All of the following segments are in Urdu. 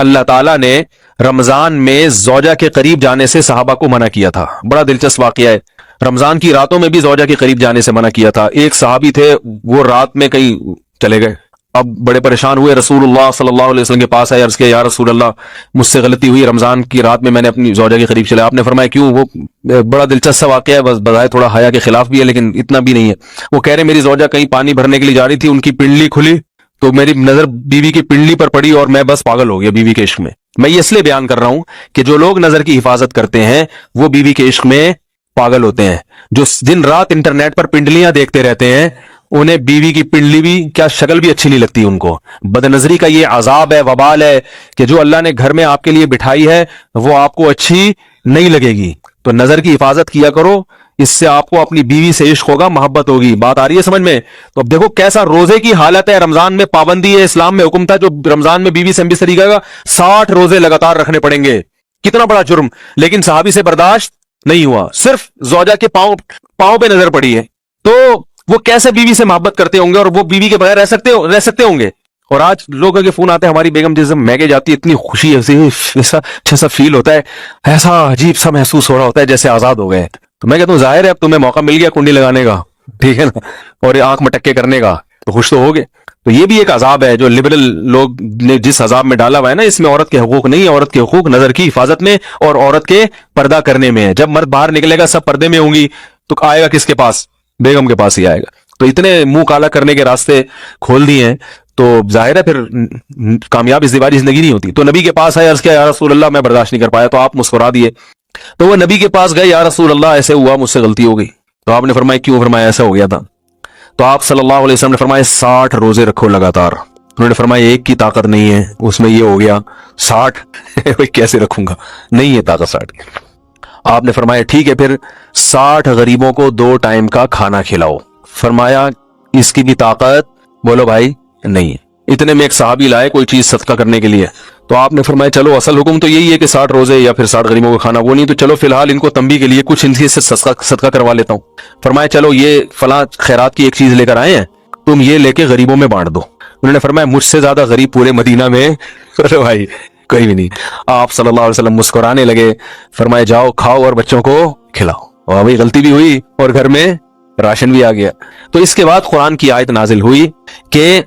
اللہ تعالیٰ نے رمضان میں زوجہ کے قریب جانے سے صحابہ کو منع کیا تھا. بڑا دلچسپ واقعہ ہے. رمضان کی راتوں میں بھی زوجہ کے قریب جانے سے منع کیا تھا. ایک صحابی تھے, وہ رات میں کہیں چلے گئے, اب بڑے پریشان ہوئے, رسول اللہ صلی اللہ علیہ وسلم کے پاس آئے, عرض کیا یا رسول اللہ مجھ سے غلطی ہوئی, رمضان کی رات میں نے اپنی زوجہ کے قریب چلا. آپ نے فرمایا کیوں؟ وہ بڑا دلچسپ واقعہ ہے, بس بظاہر تھوڑا حیا کے خلاف بھی ہے لیکن اتنا بھی نہیں ہے. وہ کہہ رہے میری زوجہ کہیں پانی بھرنے کے لیے جا رہی تھی, ان کی پنڈلی کھلی تو میری نظر بیوی کی پنڈلی پر پڑی اور میں بس پاگل ہو گیا بیوی کے عشق میں. میں یہ اس لیے بیان کر رہا ہوں کہ جو لوگ نظر کی حفاظت کرتے ہیں وہ بیوی کے عشق میں پاگل ہوتے ہیں. جو دن رات انٹرنیٹ پر پنڈلیاں دیکھتے رہتے ہیں انہیں بیوی کی پنڈلی بھی کیا شکل بھی اچھی نہیں لگتی ان کو. بد نظری کا یہ عذاب ہے, وبال ہے کہ جو اللہ نے گھر میں آپ کے لیے بٹھائی ہے وہ آپ کو اچھی نہیں لگے گی. تو نظر کی حفاظت کیا کرو, اس سے آپ کو اپنی بیوی سے عشق ہوگا, محبت ہوگی. بات آ رہی ہے سمجھ میں؟ تو اب دیکھو کیسا روزے کی حالت ہے. رمضان میں پابندی ہے, اسلام میں حکم تھا جو رمضان میں بیوی سے بستری کرے گا 60 روزے لگاتار رکھنے پڑیں گے. کتنا بڑا جرم, لیکن صحابی سے برداشت نہیں ہوا, صرف زوجہ کے پاؤں پہ نظر پڑی ہے. تو وہ کیسے بیوی سے محبت کرتے ہوں گے اور وہ بیوی کے بغیر رہ سکتے ہوں گے. اور آج لوگوں کے فون آتے ہیں, ہماری بیگم جس میگے جاتی ہے اتنی خوشی ایسا اچھا سا فیل ہوتا ہے, ایسا عجیب سا محسوس ہو رہا ہوتا ہے جیسے آزاد ہو گئے. تو میں کہتا ہوں ظاہر ہے اب تمہیں موقع مل گیا کنڈی لگانے کا, ٹھیک ہے نا, اور آنکھ مٹکے کرنے کا, تو خوش تو ہوگے. تو یہ بھی ایک عذاب ہے جو لبرل لوگ نے جس عذاب میں ڈالا ہوا ہے نا, اس میں عورت کے حقوق نہیں ہے. عورت کے حقوق نظر کی حفاظت میں اور عورت کے پردہ کرنے میں ہے. جب مرد باہر نکلے گا سب پردے میں ہوں گی تو آئے گا کس کے پاس؟ بیگم کے پاس ہی آئے گا. تو اتنے منہ کالا کرنے کے راستے کھول دیے ہیں تو ظاہر ہے پھر کامیاب ازدواجی زندگی نہیں ہوتی. تو نبی کے پاس آئے, عرض کیا یا رسول اللہ میں برداشت نہیں کر پایا. تو آپ مسکرا دیے. تو وہ نبی کے پاس گئے, یا رسول اللہ ایسے ہوا, مجھ سے غلطی ہو گئی. تو آپ نے فرمایا کیوں؟ فرمایا ایسا ہو گیا تھا. تو آپ صلی اللہ علیہ وسلم نے فرمایا 60 روزے رکھو لگاتار. انہوں نے فرمایا ایک کی طاقت نہیں ہے, اس میں یہ ہو گیا 60 کیسے رکھوں گا, نہیں ہے طاقت 60 کی. آپ نے فرمایا ٹھیک ہے پھر 60 غریبوں کو 2 ٹائم کا کھانا کھلاؤ. فرمایا اس کی بھی طاقت بولو بھائی نہیں ہے. اتنے میں ایک صحابی لائے کوئی چیز صدقہ کرنے کے لیے. تو آپ نے فرمایا چلو اصل حکم تو یہی ہے کہ 60 روزے یا پھر 60 غریبوں کو کھانا, وہ نہیں تو چلو فی الحال ان کو تنبیہ کے لیے کچھ ان سے صدقہ کروا لیتا ہوں. فرمایا چلو یہ فلاں خیرات کی ایک چیز لے کر آئے ہیں, تم یہ لے کے غریبوں میں بانٹ دو. انہوں نے فرمایا مجھ سے زیادہ غریب پورے مدینہ میں بھائی کوئی بھی نہیں. آپ صلی اللہ علیہ وسلم مسکرانے لگے, فرمایا جاؤ کھاؤ اور بچوں کو کھلاؤ. اور بھائی غلطی بھی ہوئی اور گھر میں راشن بھی آ گیا. تو اس کے بعد قرآن کی آیت نازل ہوئی کہ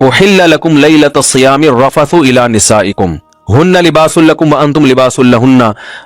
احل لکم لیلۃ الصیام الرفث الی نسائکم ہن لباس لکم وانتم لباس لہن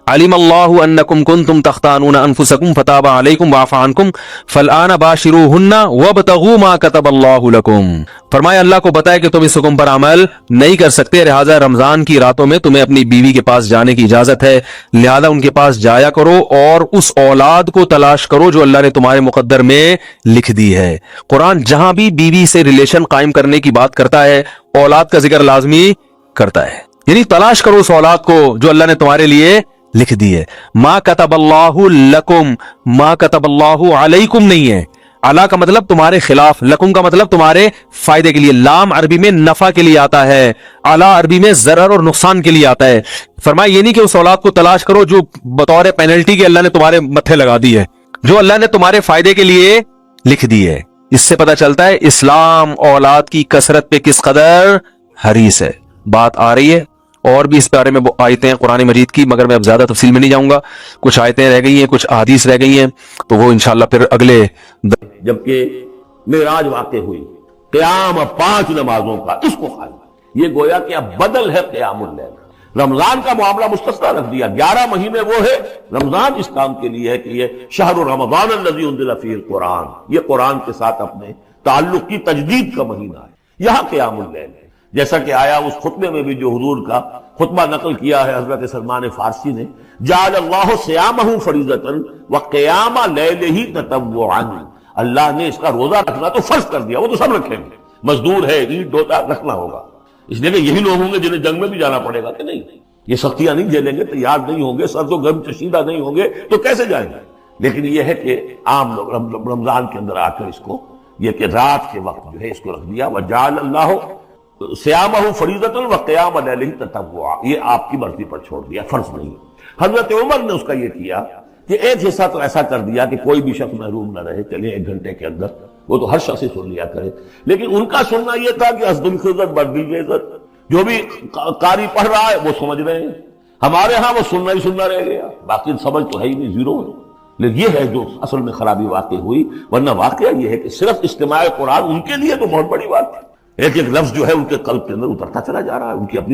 علم اللہ انکم کنتم تختانون انفسکم فتاب علیکم وعفی عنکم فالآن باشروہن وابتغوا ما کتب اللہ لکم. فرمایا اللہ کو بتائے کہ تم اس حکم پر عمل نہیں کر سکتے, لہذا رمضان کی راتوں میں تمہیں اپنی بیوی کے پاس جانے کی اجازت ہے, لہذا ان کے پاس جایا کرو اور اس اولاد کو تلاش کرو جو اللہ نے تمہارے مقدر میں لکھ دی ہے. قرآن جہاں بھی بیوی سے ریلیشن قائم کرنے کی بات کرتا ہے اولاد کا ذکر لازمی کرتا ہے, یعنی تلاش کرو اس اولاد کو جو اللہ نے تمہارے لیے لکھ دی ہے. ما کتب اللہ لکم, ما کتب اللہ علیکم نہیں ہے. علا کا مطلب تمہارے خلاف, لکم کا مطلب تمہارے فائدے کے لیے. لام عربی میں نفع کے لیے آتا ہے, علا عربی میں ضرر اور نقصان کے لیے آتا ہے. فرمایا یہ نہیں کہ اس اولاد کو تلاش کرو جو بطور پینلٹی کے اللہ نے تمہارے متھے لگا دی ہے, جو اللہ نے تمہارے فائدے کے لیے لکھ دی ہے. اس سے پتہ چلتا ہے اسلام اولاد کی کثرت پہ کس قدر حریص ہے. بات آ رہی ہے اور بھی اس بارے میں آیتیں ہیں قرآن مجید کی, مگر میں اب زیادہ تفصیل میں نہیں جاؤں گا. کچھ آیتیں رہ گئی ہیں, کچھ احادیث رہ گئی ہیں, تو وہ انشاءاللہ پھر اگلے. جبکہ معراج واقع ہوئی, قیام 5 نمازوں کا اس کو خالی, یہ گویا کہ اب بدل ہے قیام اللیل. رمضان کا معاملہ مستثنی رکھ دیا, 11 مہینے وہ ہے, رمضان اس کام کے لیے ہے کہ یہ شہر رمضان الذی انزل فیہ القرآن, یہ قرآن کے ساتھ اپنے تعلق کی تجدید کا مہینہ ہے. یہاں قیام اللیل ہے, جیسا کہ آیا اس خطبے میں بھی جو حضور کا خطبہ نقل کیا ہے حضرت سلمان فارسی نے, جعل اللہ صیامہ فریضۃ وقیام لیلہ تطوعا, اللہ نے اس کا روزہ رکھنا تو فرض کر دیا, وہ تو سب رکھیں گے, مزدور ہے عید ہوتا رکھنا ہوگا, اس لیے کہ یہی لوگ ہوں گے جنہیں جنگ میں بھی جانا پڑے گا کہ نہیں, یہ سختیاں نہیں جھیلیں گے, تیار نہیں ہوں گے, سرد و گرم چشیدہ نہیں ہوں گے تو کیسے جائیں گے. لیکن یہ ہے کہ عام لوگ رمضان کے اندر آ کر اس کو یہ کہ رات کے وقت جو ہے اس کو رکھ دیا, وجعل اللہ صیامہ فریضۃ وقیام لیلہ تطوعا, یہ آپ کی مرضی پر چھوڑ دیا, فرض نہیں. حضرت عمر نے اس کا یہ کیا کہ ایک حصہ تو ایسا کر دیا کہ کوئی بھی شخص محروم نہ رہے, چلے 1 گھنٹے کے اندر وہ تو ہر شخص ہی سن لیا کرے, لیکن ان کا سننا یہ تھا کہ اسد الخزر بردی عزت, جو بھی قاری پڑھ رہا ہے وہ سمجھ رہے ہیں، ہمارے ہاں وہ سننا ہی سننا رہ گیا، باقی سمجھ تو ہے ہی نہیں، زیرو ہے۔ لیکن یہ ہے جو اصل میں خرابی واقع ہوئی، ورنہ واقعہ یہ ہے کہ صرف استماع قرآن ان کے لیے تو بہت بڑی بات ہے، ایک ایک لفظ جو ہے ان کے قلب کے اندر اترتا چلا جا رہا ہے، ان کی اپنی